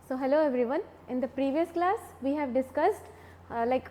So, hello everyone. In the previous class we have discussed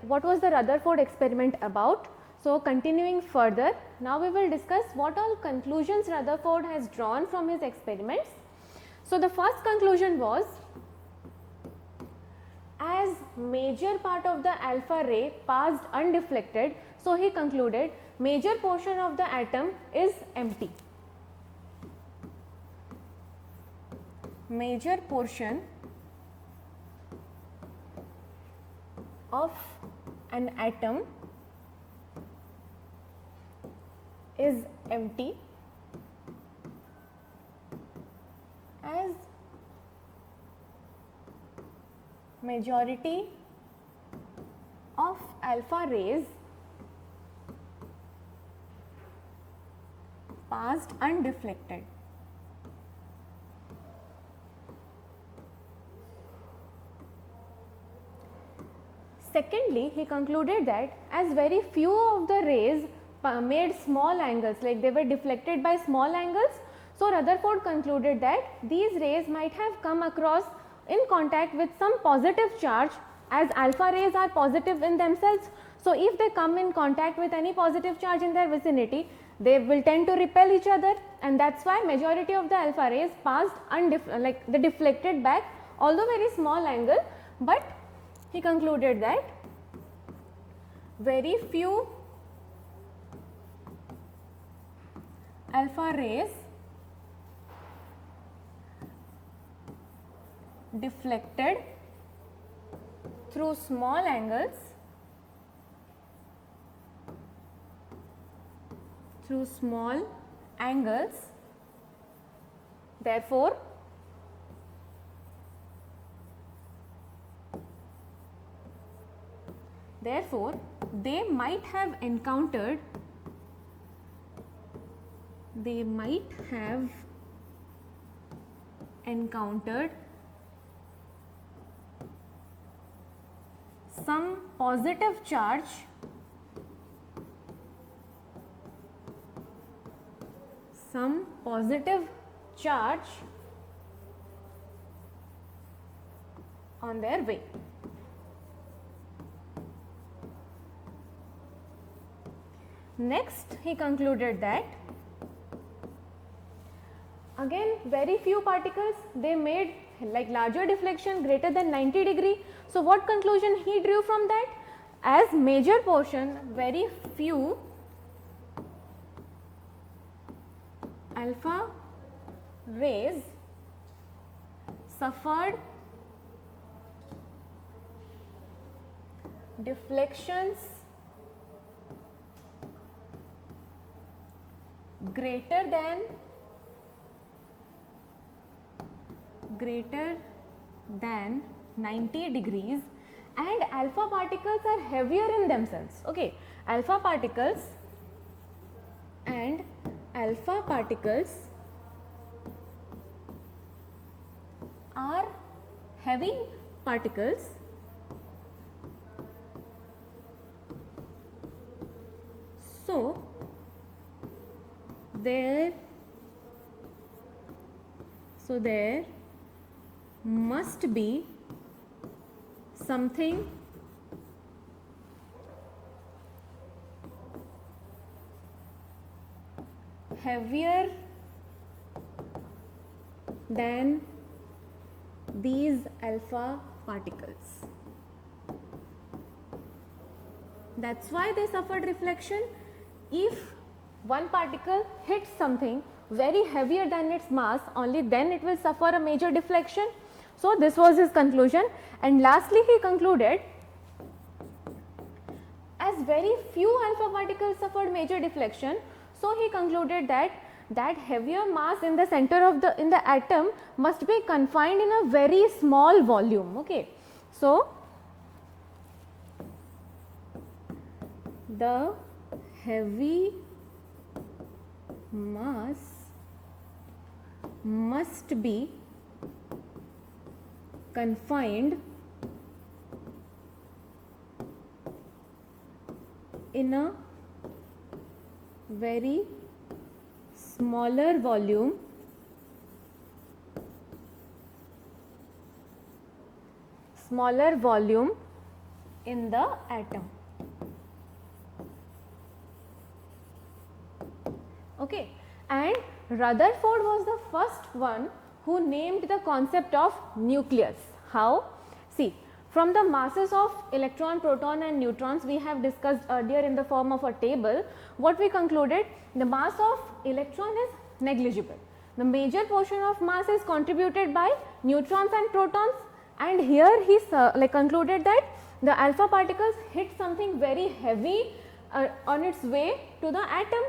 what was the Rutherford experiment about. So, continuing further, now we will discuss what all conclusions Rutherford has drawn from his experiments. So, the first conclusion was, as major part of the alpha ray passed undeflected, so he concluded major portion of the atom is empty. Major portion of an atom is empty as majority of alpha rays passed undeflected. Secondly, he concluded that as very few of the rays made small angles, like they were deflected by small angles, so Rutherford concluded that these rays might have come across in contact with some positive charge, as alpha rays are positive in themselves. So, if they come in contact with any positive charge in their vicinity, they will tend to repel each other, and that is why majority of the alpha rays passed they deflected back, although very small angle, but he concluded that very few alpha rays deflected through small angles, therefore they might have encountered some positive charge on their way. Next, he concluded that again very few particles, they made like larger deflection greater than 90 degree. So, what conclusion he drew from that? As major portion, very few alpha rays suffered deflections greater than 90 degrees, and alpha particles are heavier in themselves. Okay, alpha particles are heavy particles, so there must be something heavier than these alpha particles. That is why they suffered reflection. If one particle hits something very heavier than its mass, only then it will suffer a major deflection. So, this was his conclusion, and lastly he concluded, as very few alpha particles suffered major deflection, so he concluded that heavier mass in the center of the atom must be confined in a very small volume. Okay. So, the heavy mass must be confined in a very smaller volume smaller volume in the atom. Okay, and Rutherford was the first one who named the concept of nucleus. How? See, from the masses of electron, proton and neutrons we have discussed earlier in the form of a table, what we concluded, the mass of electron is negligible. The major portion of mass is contributed by neutrons and protons, and here he concluded that the alpha particles hit something very heavy on its way to the atom.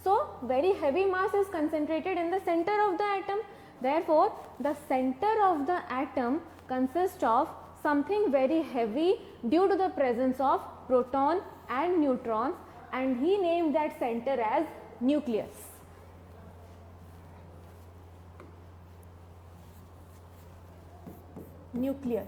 So, very heavy mass is concentrated in the center of the atom. Therefore, the center of the atom consists of something very heavy due to the presence of proton and neutrons, and he named that center as nucleus. Nucleus.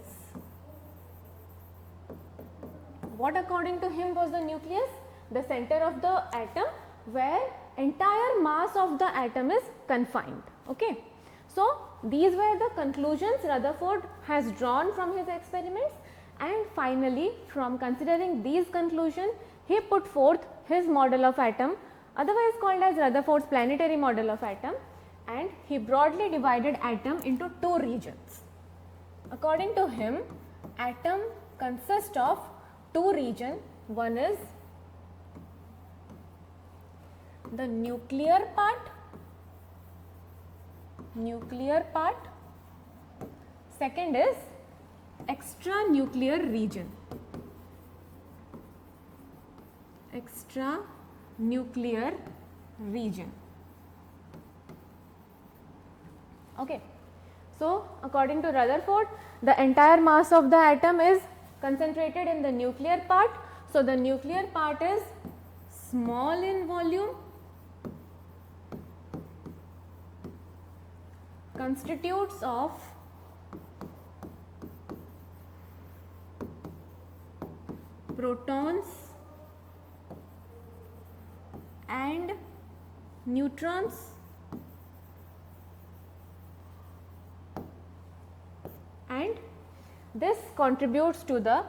What according to him was the nucleus? The center of the atom where entire mass of the atom is confined. Okay. So, these were the conclusions Rutherford has drawn from his experiments, and finally from considering these conclusions he put forth his model of atom, otherwise called as Rutherford's planetary model of atom, and he broadly divided atom into two regions. According to him, atom consists of two regions. One is the nuclear part, second is extranuclear region, Okay. So, according to Rutherford, the entire mass of the atom is concentrated in the nuclear part. So, the nuclear part is small in volume, constitutes of protons and neutrons, and this contributes to the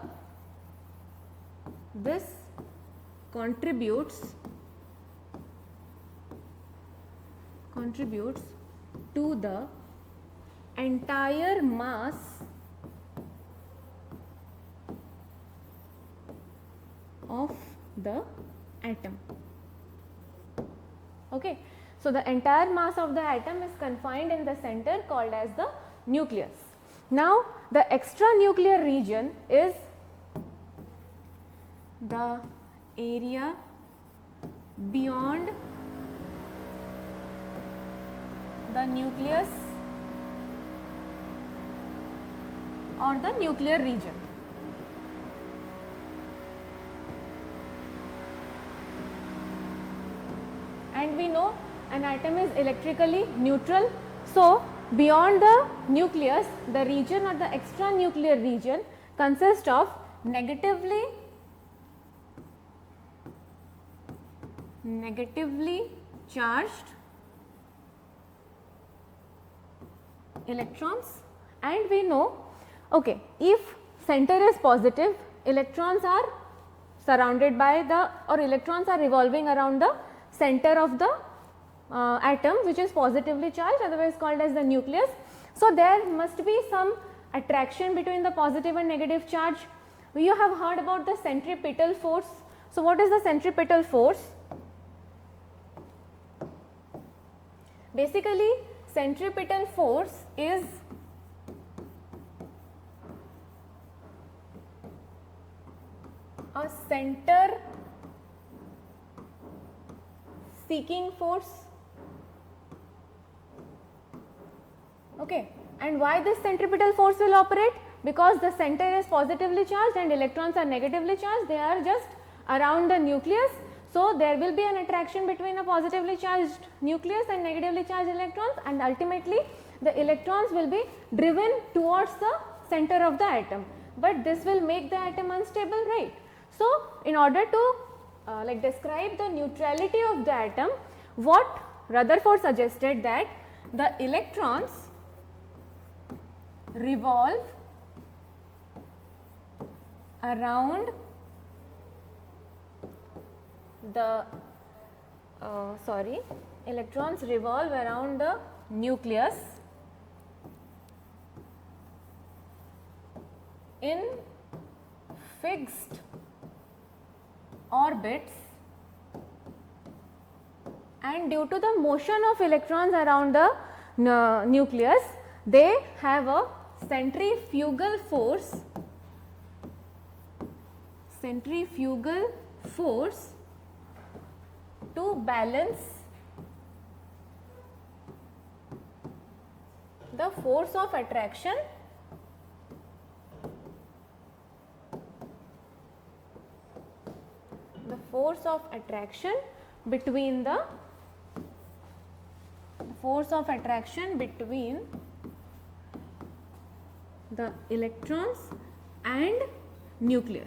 entire mass of the atom. Okay. So, the entire mass of the atom is confined in the center called as the nucleus. Now, the extranuclear region is the area beyond the nucleus or the nuclear region. And we know an atom is electrically neutral. So, beyond the nucleus, the region or the extranuclear region consists of negatively charged electrons, and we know, okay, if center is positive, electrons are surrounded by electrons are revolving around the center of the atom, which is positively charged, otherwise called as the nucleus. So, there must be some attraction between the positive and negative charge. You have heard about the centripetal force. So, what is the centripetal force? Basically, centripetal force is a center seeking force. Okay. And why this centripetal force will operate? Because the center is positively charged and electrons are negatively charged, they are just around the nucleus. So, there will be an attraction between a positively charged nucleus and negatively charged electrons, and ultimately the electrons will be driven towards the center of the atom, but this will make the atom unstable, right. So, in order to describe the neutrality of the atom, what Rutherford suggested that the electrons revolve around the electrons revolve around the nucleus in fixed orbits, and due to the motion of electrons around the nucleus, they have a centrifugal force to balance the force of attraction between the electrons and nucleus.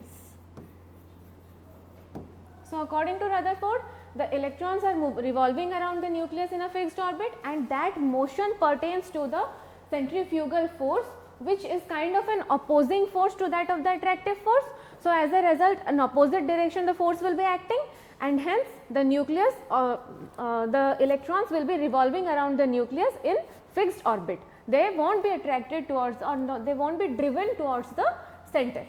So, according to Rutherford, the electrons are revolving around the nucleus in a fixed orbit, and that motion pertains to the centrifugal force, which is kind of an opposing force to that of the attractive force. So, as a result, an opposite direction the force will be acting, and hence the nucleus the electrons will be revolving around the nucleus in fixed orbit. They won't be attracted towards, or no, they won't be driven towards the center.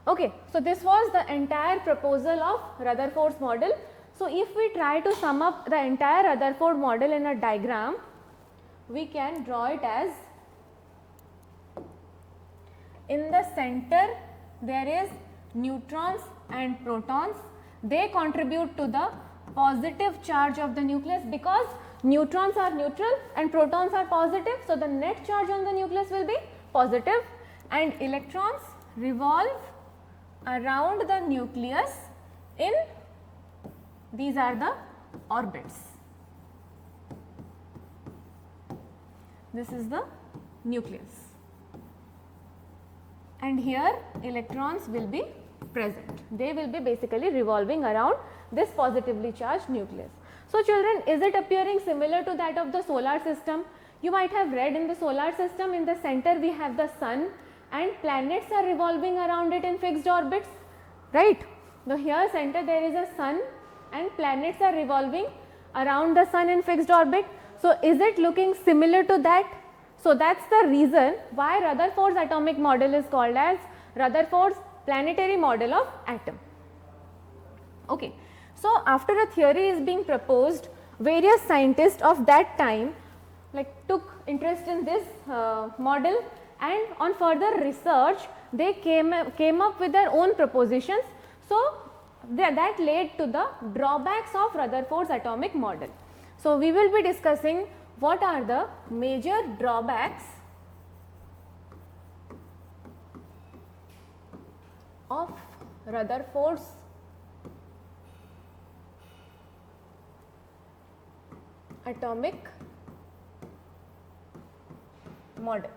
Okay, so this was the entire proposal of Rutherford's model. So, if we try to sum up the entire Rutherford model in a diagram, we can draw it as, in the center there is neutrons and protons. They contribute to the positive charge of the nucleus, because neutrons are neutral and protons are positive. So, the net charge on the nucleus will be positive, and electrons revolve around the nucleus in, these are the orbits. This is the nucleus, and here electrons will be present. They will be basically revolving around this positively charged nucleus. So, children, is it appearing similar to that of the solar system? You might have read, in the solar system, in the center we have the sun, and planets are revolving around it in fixed orbits, right? Now, here center there is a sun and planets are revolving around the sun in fixed orbit. So, is it looking similar to that? So, that is the reason why Rutherford's atomic model is called as Rutherford's planetary model of atom. Okay. So, after a theory is being proposed, various scientists of that time took interest in this model, and on further research they came up with their own propositions. So, that led to the drawbacks of Rutherford's atomic model. So, we will be discussing what are the major drawbacks of Rutherford's atomic model.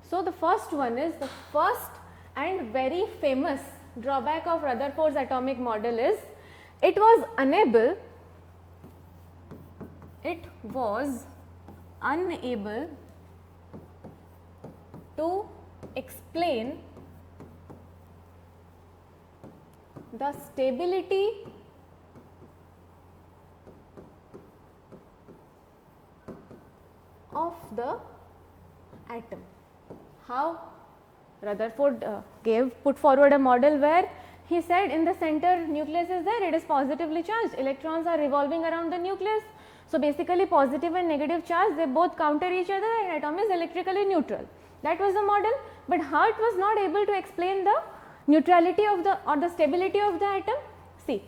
So, the first one is, the first and very famous drawback of Rutherford's atomic model is, it was unable to explain the stability of the atom. How? Rutherford put forward a model where he said, in the center nucleus is there, it is positively charged, electrons are revolving around the nucleus. So, basically positive and negative charge, they both counter each other, and atom is electrically neutral. That was the model, but how it was not able to explain the neutrality of the, or the stability of the atom? See,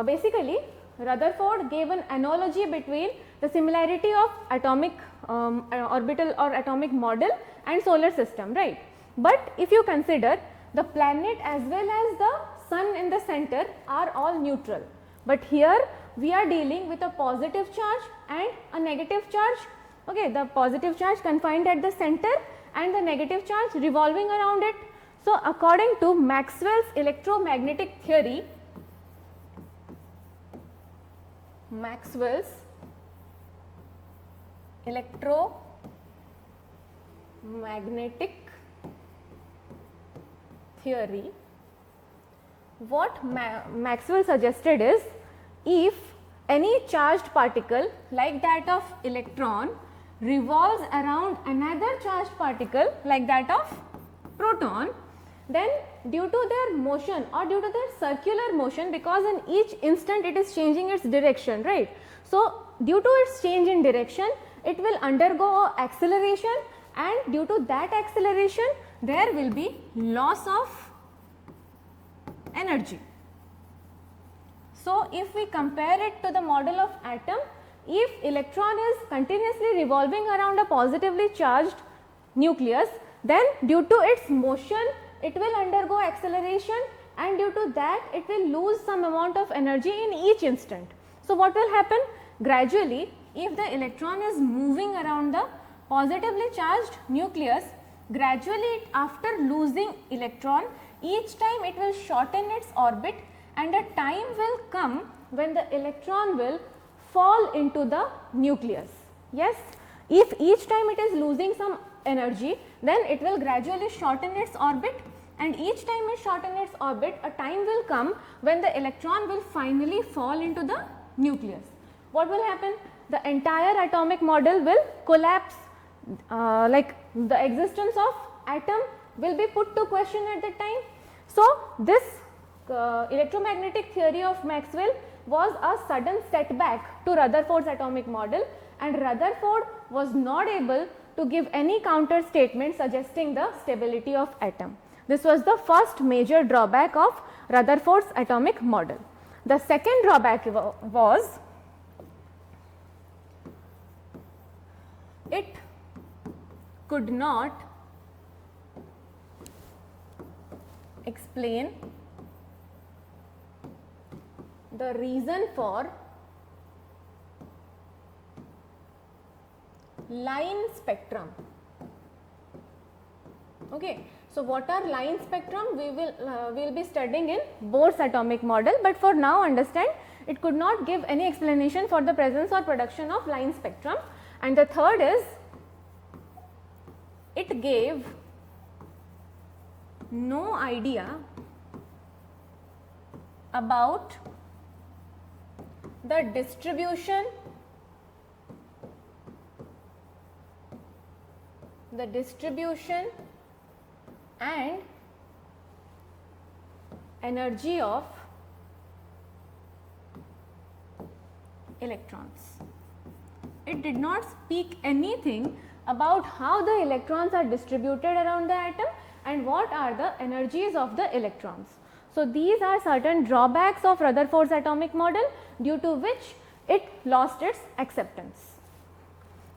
basically Rutherford gave an analogy between the similarity of atomic orbital or atomic model and solar system, right. But if you consider, the planet as well as the sun in the center are all neutral, but here we are dealing with a positive charge and a negative charge. Okay, the positive charge confined at the center and the negative charge revolving around it. So, according to Maxwell's electromagnetic theory, Maxwell's electromagnetic magnetic theory, what Maxwell suggested is, if any charged particle like that of electron revolves around another charged particle like that of proton, then due to their motion or due to their circular motion, because in each instant it is changing its direction, right. So, due to its change in direction, it will undergo acceleration, and due to that acceleration there will be loss of energy. So, if we compare it to the model of atom, if electron is continuously revolving around a positively charged nucleus, then due to its motion it will undergo acceleration, and due to that it will lose some amount of energy in each instant. So, what will happen? Gradually, if the electron is moving around the positively charged nucleus, gradually after losing electron, each time it will shorten its orbit, and a time will come when the electron will fall into the nucleus. Yes, if each time it is losing some energy, then it will gradually shorten its orbit, and each time it shorten its orbit, a time will come when the electron will finally fall into the nucleus. What will happen? The entire atomic model will collapse, like the existence of atom will be put to question at that time. So, this electromagnetic theory of Maxwell was a sudden setback to Rutherford's atomic model, and Rutherford was not able to give any counter statement suggesting the stability of atom. This was the first major drawback of Rutherford's atomic model. The second drawback was it could not explain the reason for line spectrum. Okay. So, what are line spectrum? We will be studying in Bohr's atomic model, but for now understand, it could not give any explanation for the presence or production of line spectrum. And the third is, it gave no idea about the distribution and energy of electrons. It did not speak anything about how the electrons are distributed around the atom and what are the energies of the electrons. So, these are certain drawbacks of Rutherford's atomic model, due to which it lost its acceptance.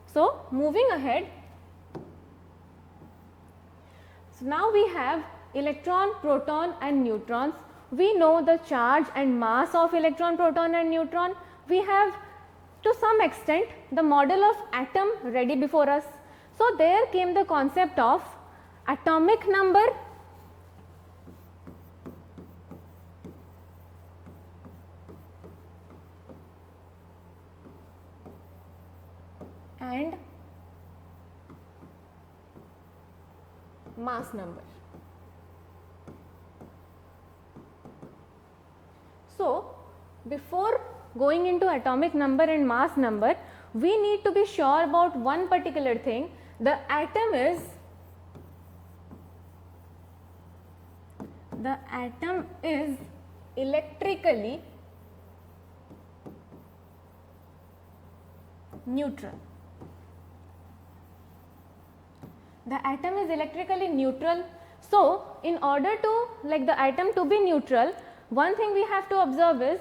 So, moving ahead, so now we have electron, proton and neutrons. We know the charge and mass of electron, proton and neutron. We have to some extent the model of atom ready before us. So, there came the concept of atomic number and mass number. So, before going into atomic number and mass number, we need to be sure about one particular thing. The atom is electrically neutral. The atom is electrically neutral. So, in order to the atom to be neutral, one thing we have to observe is,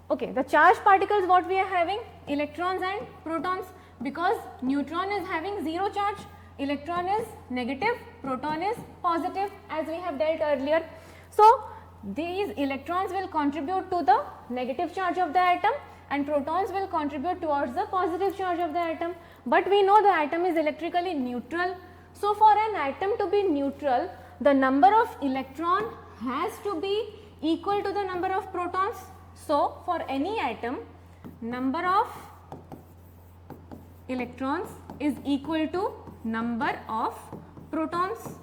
okay, the charged particles what we are having, electrons and protons, because neutron is having 0 charge, electron is negative, proton is positive, as we have dealt earlier. So, these electrons will contribute to the negative charge of the atom and protons will contribute towards the positive charge of the atom, but we know the atom is electrically neutral. So, for an atom to be neutral, the number of electron has to be equal to the number of protons. So, for any atom, number of electrons is equal to number of protons,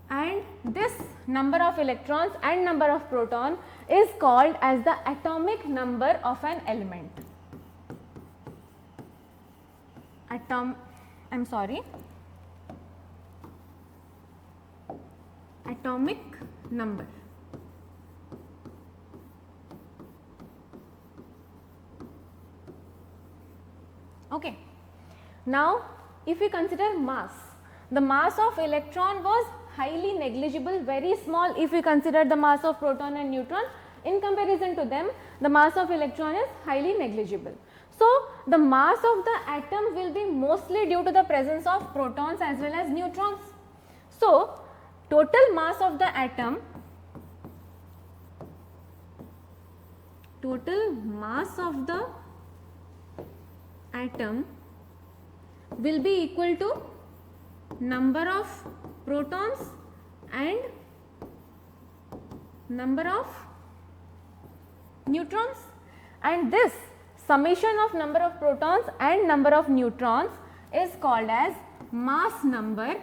and this number of electrons and number of proton is called as the atomic number of an element. Atomic number. Okay. Now, if we consider mass, the mass of electron was highly negligible, very small if we consider the mass of proton and neutron. In comparison to them, the mass of electron is highly negligible. So, the mass of the atom will be mostly due to the presence of protons as well as neutrons. So, total mass of the atom, will be equal to number of protons and number of neutrons, and this summation of number of protons and number of neutrons is called as mass number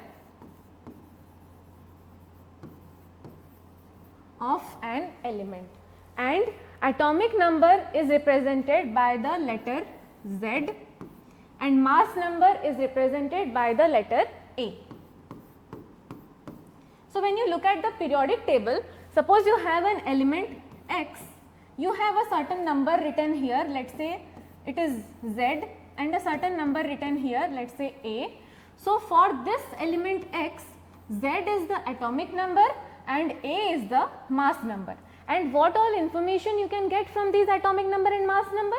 of an element, and atomic number is represented by the letter Z and mass number is represented by the letter A. So, when you look at the periodic table, suppose you have an element X, you have a certain number written here, let us say it is Z, and a certain number written here, let us say A. So, for this element X, Z is the atomic number and A is the mass number. And what all information you can get from these atomic number and mass number?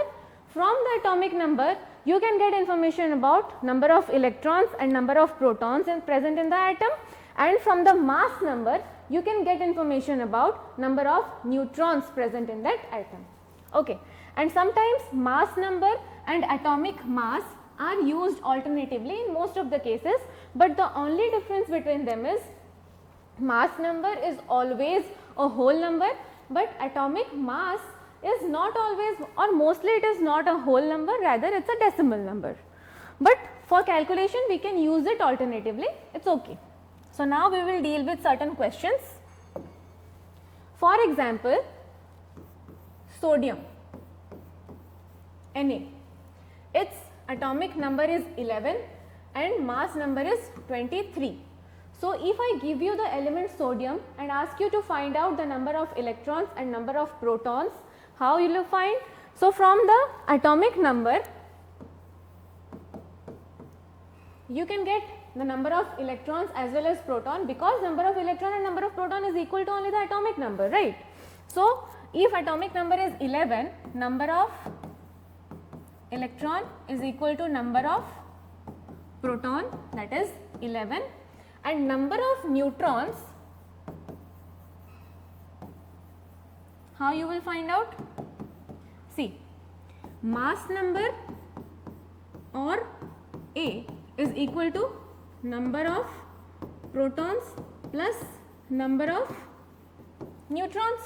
From the atomic number, you can get information about number of electrons and number of protons present in the atom, and from the mass number, you can get information about number of neutrons present in that atom. Okay. And sometimes mass number and atomic mass are used alternatively in most of the cases, but the only difference between them is mass number is always a whole number, but atomic mass is not always, or mostly it is not a whole number, rather it is a decimal number. But for calculation we can use it alternatively, it is okay. So, now we will deal with certain questions. For example, sodium Na, its atomic number is 11 and mass number is 23. So, if I give you the element sodium and ask you to find out the number of electrons and number of protons, how you will find? So, from the atomic number, you can get the number of electrons as well as proton, because number of electron and number of proton is equal to only the atomic number, right. So, if atomic number is 11, number of electron is equal to number of proton, that is 11, and number of neutrons, how you will find out? See, mass number or A is equal to number of protons plus number of neutrons.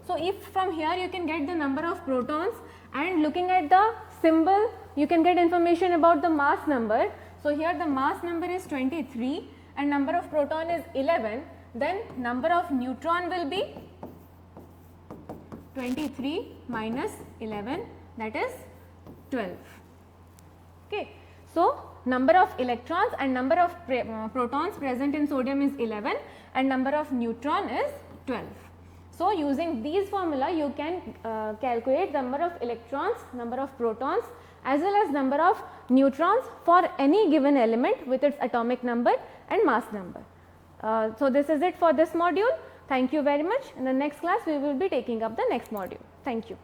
So, if from here you can get the number of protons, and looking at the symbol you can get information about the mass number. So, here the mass number is 23 and number of proton is 11, then number of neutron will be 23 minus 11, that is 12. Okay. So, number of electrons and number of protons present in sodium is 11 and number of neutron is 12. So, using these formula you can calculate the number of electrons, number of protons as well as number of neutrons for any given element with its atomic number and mass number. So, this is it for this module. Thank you very much. In the next class we will be taking up the next module. Thank you.